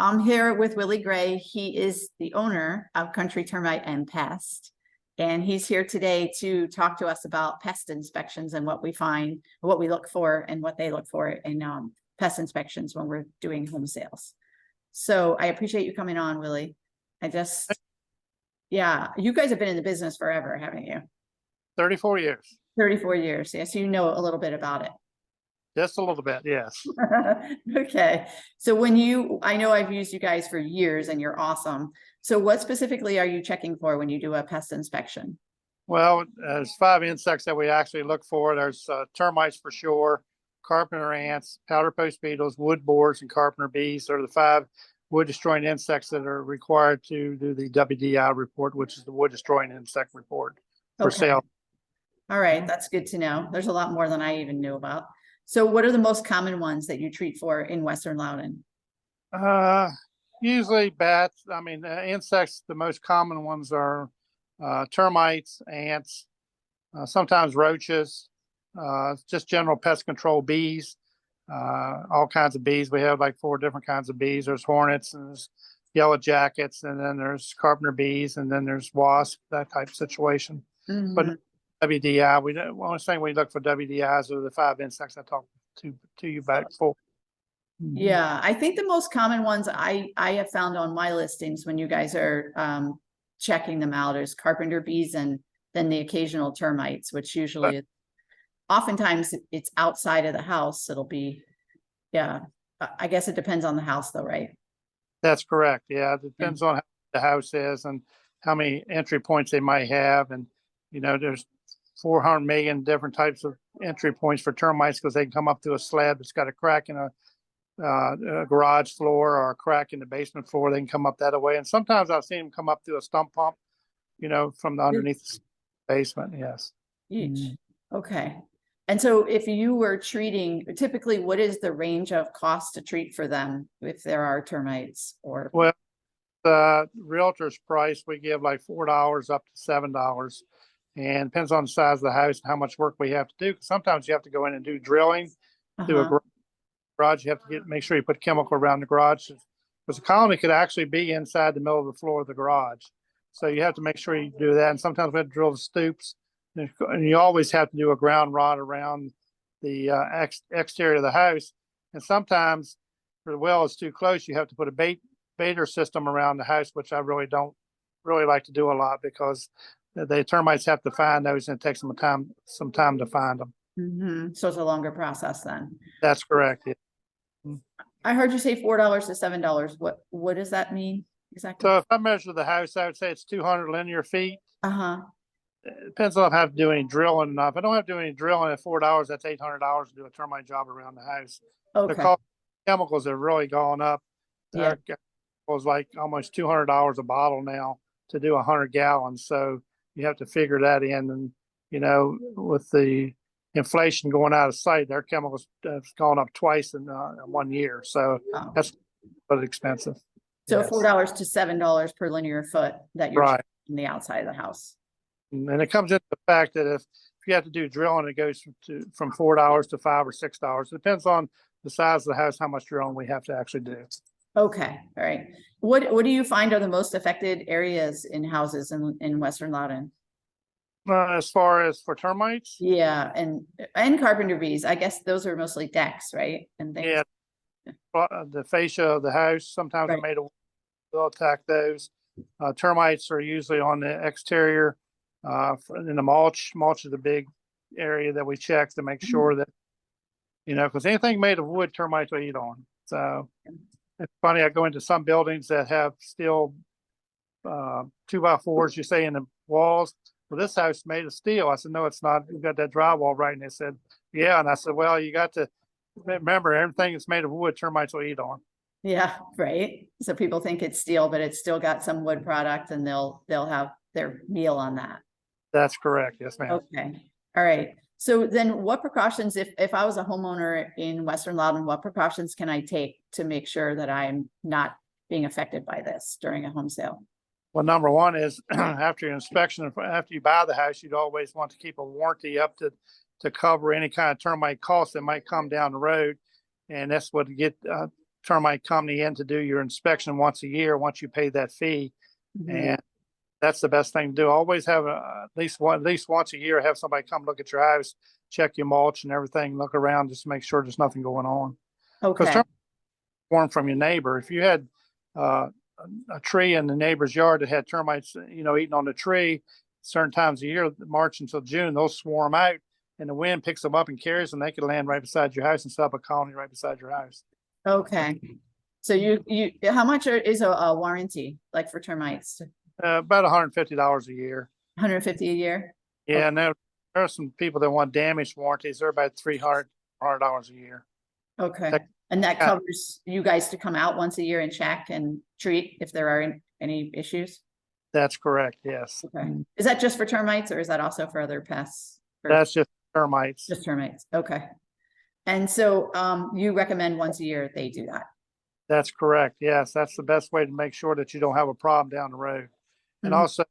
I'm here with Willie Gray. He is the owner of Country Termite and Pest. And he's here today to talk to us about pest inspections and what we find, what we look for and what they look for in pest inspections when we're doing home sales. So I appreciate you coming on, Willie. Yeah, you guys have been in the business forever, haven't you? 34 years. 34 years. Yes, you know a little bit about it. Just a little bit, yes. Okay. So I know I've used you guys for years and you're awesome. So what specifically are you checking for when you do a pest inspection? Well, there's 5 insects that we actually look for. There's termites for sure, carpenter ants, powder post beetles, wood borers, and carpenter bees are the 5 wood destroying insects that are required to do the WDI report, which is the wood destroying insect report for sale. All right. That's good to know. There's a lot more than I even knew about. So what are the most common ones that you treat for in Western Loudon? Usually bats. I mean, insects, the most common ones are termites, ants, sometimes roaches, just general pest control, bees, all kinds of bees. We have like 4 different kinds of bees. There's hornets and there's yellow jackets, and then there's carpenter bees, and then there's wasps, that type of situation. Mm-hmm. But WDI, the only thing we look for WDIs are the 5 insects I talked to you about before. Yeah, I think the most common ones I have found on my listings when you guys are checking them out is carpenter bees and then the occasional termites, which usually oftentimes it's outside of the house. It'll be, yeah, I guess it depends on the house though, right? That's correct. Yeah, it depends on how the house is and how many entry points they might have. And, there's 400 million different types of entry points for termites because they can come up through a slab that's got a crack in a garage floor or a crack in the basement floor. They can come up that way. And sometimes I've seen them come up through a stump pump, from the underneath the basement. Yes. Okay. And so if you were treating, typically, what is the range of cost to treat for them if there are termites or? Well, the realtor's price, we give like $4 up to $7. And depends on the size of the house and how much work we have to do. Sometimes you have to go in and do drilling, do a garage. You have to make sure you put chemical around the garage because the colony could actually be inside the middle of the floor of the garage. So you have to make sure you do that. And sometimes we have to drill the stoops, and you always have to do a ground rod around the exterior of the house. And sometimes, if the well is too close, you have to put a baiter system around the house, which I really don't like to do a lot because the termites have to find those, and it takes them some time to find them. Mm-hmm. So it's a longer process then. That's correct. Yeah. I heard you say $4 to $7. What does that mean exactly? So if I measure the house, I would say it's 200 linear feet. It depends on if I have to do any drilling or not. If I don't have to do any drilling at $4, that's $800 to do a termite job around the house. Okay. The cost of chemicals have really gone up. Yeah. It was like almost $200 a bottle now to do 100 gallons. So you have to figure that in. And, with the inflation going out of sight, their chemicals have gone up twice in 1 year. So that's but expensive. So yes. $4 to $7 per linear foot that you're right in the outside of the house. And it comes into the fact that if you have to do drilling, it goes from $4 to $5 or $6. It depends on the size of the house, how much drilling we have to actually do. Okay. All right. What do you find are the most affected areas in houses in Western Loudon? As far as for termites? Yeah. And carpenter bees. I guess those are mostly decks, right? And things. Yeah. The fascia of the house, sometimes they're made of wood. They'll attack those. Termites are usually on the exterior. In the mulch is a big area that we check to make sure that, because anything made of wood, termites will eat on. So it's funny, I go into some buildings that have steel 2x4s, you say, in the walls. Well, this house is made of steel. I said, no, it's not. You've got that drywall right. And they said, yeah. And I said, well, you got to remember, everything that's made of wood, termites will eat on. Yeah, right. So people think it's steel, but it's still got some wood product, and they'll have their meal on that. That's correct. Yes, ma'am. Okay. All right. So then what precautions, if I was a homeowner in Western Loudon, what precautions can I take to make sure that I'm not being affected by this during a home sale? Well, number one is after your inspection, after you buy the house, you'd always want to keep a warranty up to cover any kind of termite costs that might come down the road. And that's what termite company in to do your inspection once a year, once you pay that fee. Mhm. And that's the best thing to do. Always have at least once a year, have somebody come look at your house, check your mulch and everything, look around just to make sure there's nothing going on. Because Okay, form from your neighbor. If you had a tree in the neighbor's yard that had termites, eating on the tree, certain times of year, March until June, they'll swarm out, and the wind picks them up and carries them. They could land right beside your house and set up a colony right beside your house. okay. So how much is a warranty, like for termites? About $150 a year. 150 a year? Yeah, and there are some people that want damage warranties. They're about $300 a year. Okay, and that covers you guys to come out once a year and check and treat if there are any issues? That's correct, yes. Okay, is that just for termites or is that also for other pests? That's just termites. Just termites, okay. And so you recommend once a year they do that? That's correct, yes. That's the best way to make sure that you don't have a problem down the road. And Mhm. also,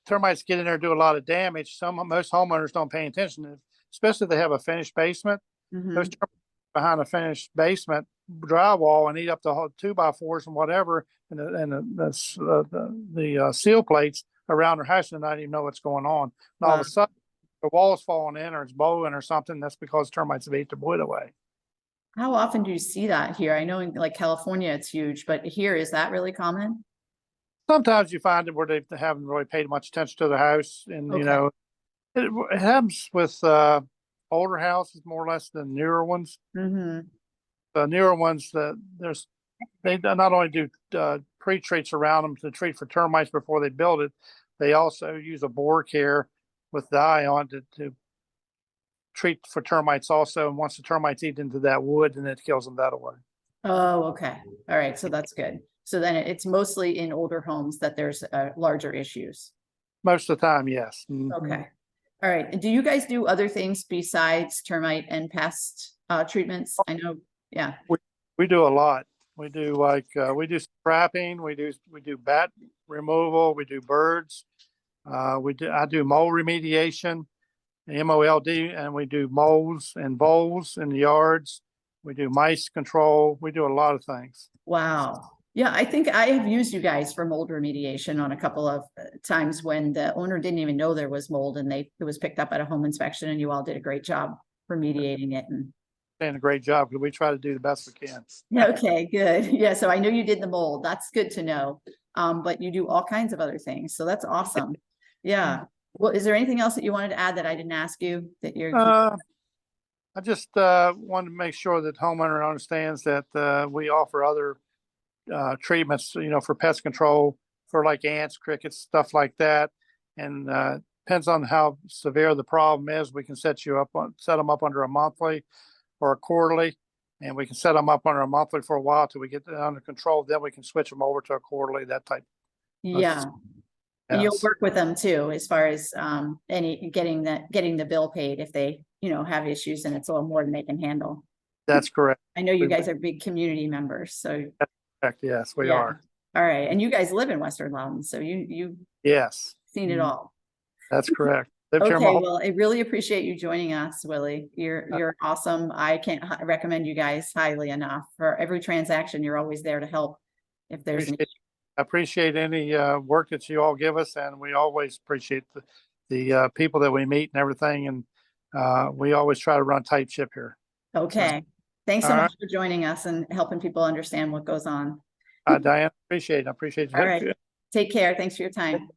termites get in there and do a lot of damage. Most homeowners don't pay attention to, especially if they have a finished basement. Mhm. Those termites behind a finished basement drywall and eat up the whole 2x4s and whatever, and the seal plates around their house, and not even know what's going on. And all of Wow. a sudden, the wall's falling in or it's bowing or something. That's because termites have ate the wood away. How often do you see that here? I know in like California it's huge, but here, is that really common? Sometimes you find it where they haven't really paid much attention to the house, and Okay. it happens with older houses more or less than newer ones. Mm-hmm. The newer ones, they not only do pre-treats around them to treat for termites before they build it, they also use a bore care with dye on to treat for termites also. And once the termites eat into that wood, then it kills them that away. Oh, okay. All right. So that's good. So then it's mostly in older homes that there's larger issues. Most of the time, yes. Mhm. Okay. All right. And do you guys do other things besides termite and pest treatments? I know. Yeah. We do a lot. We do we do trapping. We do bat removal. We do birds. I do mold remediation, MOLD, and we do moles and voles in the yards. We do mice control. We do a lot of things. Wow. Yeah, I think I have used you guys for mold remediation on a couple of times when the owner didn't even know there was mold and it was picked up at a home inspection and you all did a great job remediating it. And Doing a great job because we try to do the best we can. okay, good. Yeah, so I know you did the mold. That's good to know. But you do all kinds of other things. So that's awesome. Yeah. Well, is there anything else that you wanted to add that I didn't ask you that you're I just want to make sure that homeowner understands that we offer other treatments, for pest control for like ants, crickets, stuff like that. And depends on how severe the problem is. We can set them up under a monthly or a quarterly, and we can set them up under a monthly for a while till we get it under control. Then we can switch them over to a quarterly, that type. yeah. And you'll Yes. work with them too, as far as getting the bill paid if they, have issues and it's a little more than they can handle. That's correct. I know you guys are big community members, so Correct. Yes, we yeah. are. All right. And you guys live in Western Loudon, so you've Yes, seen it all. that's correct. Lived here Okay, my whole- well, I really appreciate you joining us, Willie. You're awesome. I can't recommend you guys highly enough. For every transaction, you're always there to help if there's an I appreciate any work that you all give us, and we always appreciate the people that we meet and everything. And we always try to run tight ship here. Okay. Thanks so All much for joining us and helping people understand what goes on. Diane, appreciate it. I appreciate you. All right. Take care. Thanks for your time.